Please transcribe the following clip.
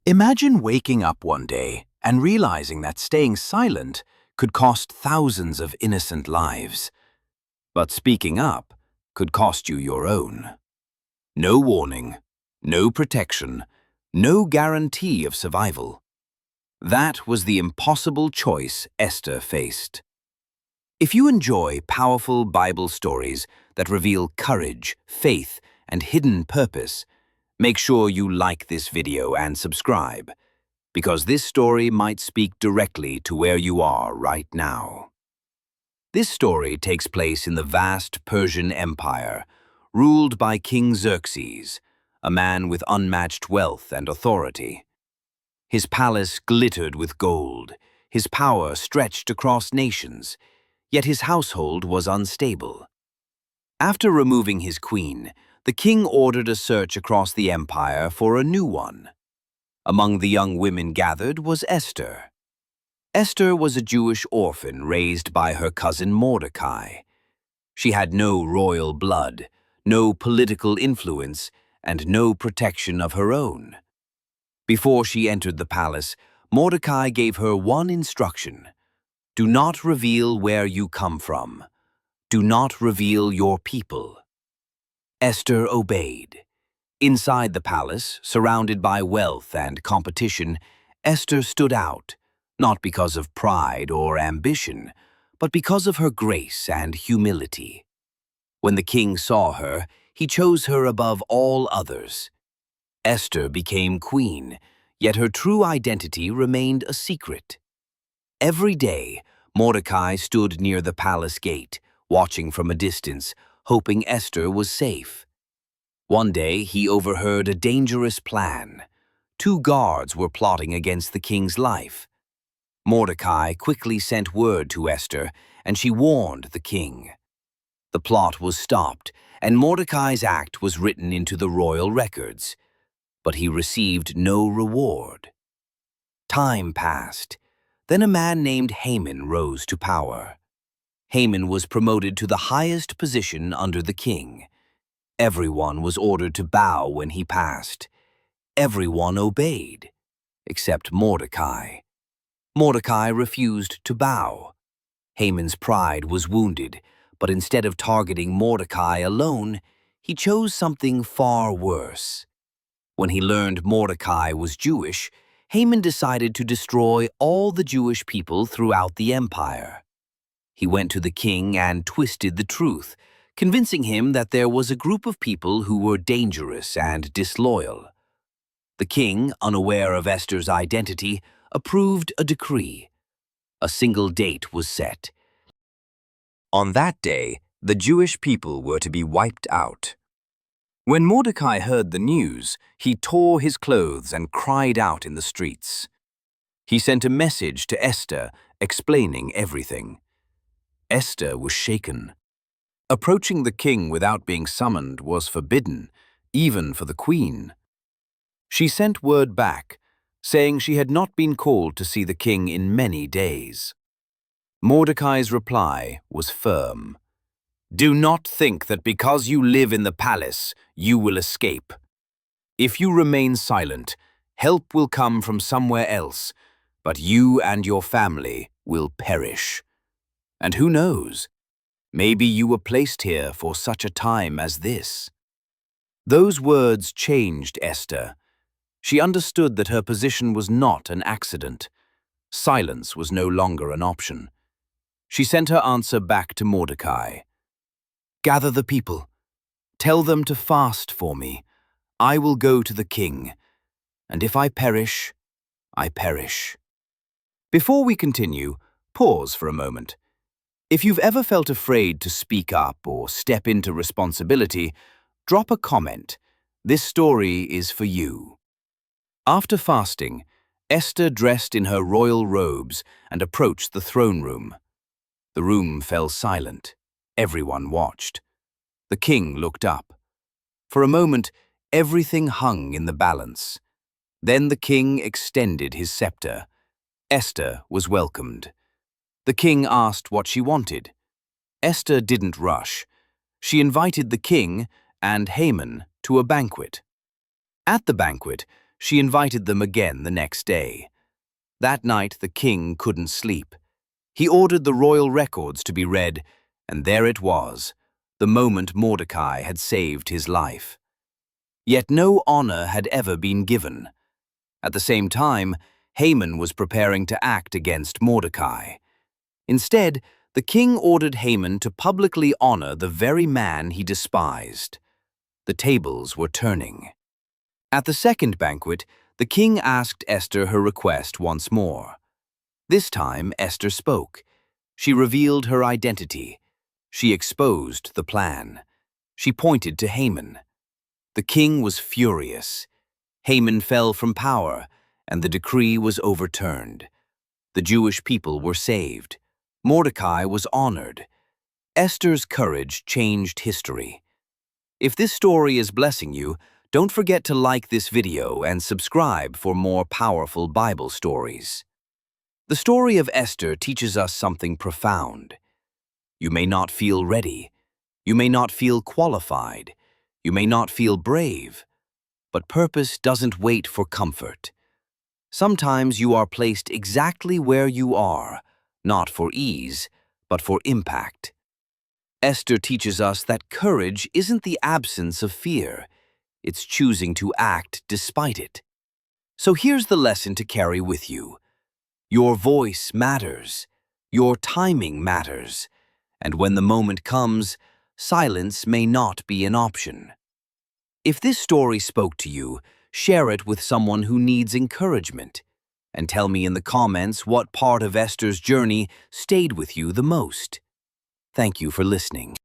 Imagine waking up one day and realizing that staying silent could cost thousands of innocent lives, but speaking up could cost you your own. No warning, no protection, no guarantee of survival. That was the impossible choice Esther faced. If you enjoy powerful Bible stories that reveal courage, faith, and hidden purpose, make sure you like this video and subscribe, because this story might speak directly to where you are right now. This story takes place in the vast Persian Empire, ruled by King Xerxes, a man with unmatched wealth and authority. His palace glittered with gold, his power stretched across nations, yet his household was unstable. After removing his queen, the king ordered a search across the empire for a new one. Among the young women gathered was Esther. Esther was a Jewish orphan raised by her cousin Mordecai. She had no royal blood, no political influence, and no protection of her own. Before she entered the palace, Mordecai gave her one instruction: do not reveal where you come from. Do not reveal your people. Esther obeyed. Inside the palace, surrounded by wealth and competition, Esther stood out, not because of pride or ambition, but because of her grace and humility. When the king saw her, he chose her above all others. Esther became queen, yet her true identity remained a secret. Every day, Mordecai stood near the palace gate, watching from a distance, hoping Esther was safe. One day, he overheard a dangerous plan. 2 guards were plotting against the king's life. Mordecai quickly sent word to Esther, and she warned the king. The plot was stopped, and Mordecai's act was written into the royal records. But he received no reward. Time passed. Then a man named Haman rose to power. Haman was promoted to the highest position under the king. Everyone was ordered to bow when he passed. Everyone obeyed, except Mordecai. Mordecai refused to bow. Haman's pride was wounded, but instead of targeting Mordecai alone, he chose something far worse. When he learned Mordecai was Jewish, Haman decided to destroy all the Jewish people throughout the empire. He went to the king and twisted the truth, convincing him that there was a group of people who were dangerous and disloyal. The king, unaware of Esther's identity, approved a decree. A single date was set. On that day, the Jewish people were to be wiped out. When Mordecai heard the news, he tore his clothes and cried out in the streets. He sent a message to Esther, explaining everything. Esther was shaken. Approaching the king without being summoned was forbidden, even for the queen. She sent word back, saying she had not been called to see the king in many days. Mordecai's reply was firm. Do not think that because you live in the palace, you will escape. If you remain silent, help will come from somewhere else, but you and your family will perish. And who knows? Maybe you were placed here for such a time as this. Those words changed Esther. She understood that her position was not an accident. Silence was no longer an option. She sent her answer back to Mordecai. Gather the people. Tell them to fast for me. I will go to the king. And if I perish, I perish. Before we continue, pause for a moment. If you've ever felt afraid to speak up or step into responsibility, drop a comment. This story is for you. After fasting, Esther dressed in her royal robes and approached the throne room. The room fell silent. Everyone watched. The king looked up. For a moment, everything hung in the balance. Then the king extended his scepter. Esther was welcomed. The king asked what she wanted. Esther didn't rush. She invited the king and Haman to a banquet. At the banquet, She invited them again the next day. That night the king couldn't sleep. He ordered the royal records to be read, and there it was, the moment Mordecai had saved his life. Yet no honor had ever been given. At the same time, Haman was preparing to act against Mordecai. Instead, the king ordered Haman to publicly honor the very man he despised. The tables were turning. At the second banquet, the king asked Esther her request once more. This time, Esther spoke. She revealed her identity. She exposed the plan. She pointed to Haman. The king was furious. Haman fell from power, and the decree was overturned. The Jewish people were saved. Mordecai was honored. Esther's courage changed history. If this story is blessing you, don't forget to like this video and subscribe for more powerful Bible stories. The story of Esther teaches us something profound. You may not feel ready. You may not feel qualified. You may not feel brave. But purpose doesn't wait for comfort. Sometimes you are placed exactly where you are, not for ease, but for impact. Esther teaches us that courage isn't the absence of fear. It's choosing to act despite it. So here's the lesson to carry with you. Your voice matters. Your timing matters. And when the moment comes, silence may not be an option. If this story spoke to you, share it with someone who needs encouragement. And tell me in the comments what part of Esther's journey stayed with you the most. Thank you for listening.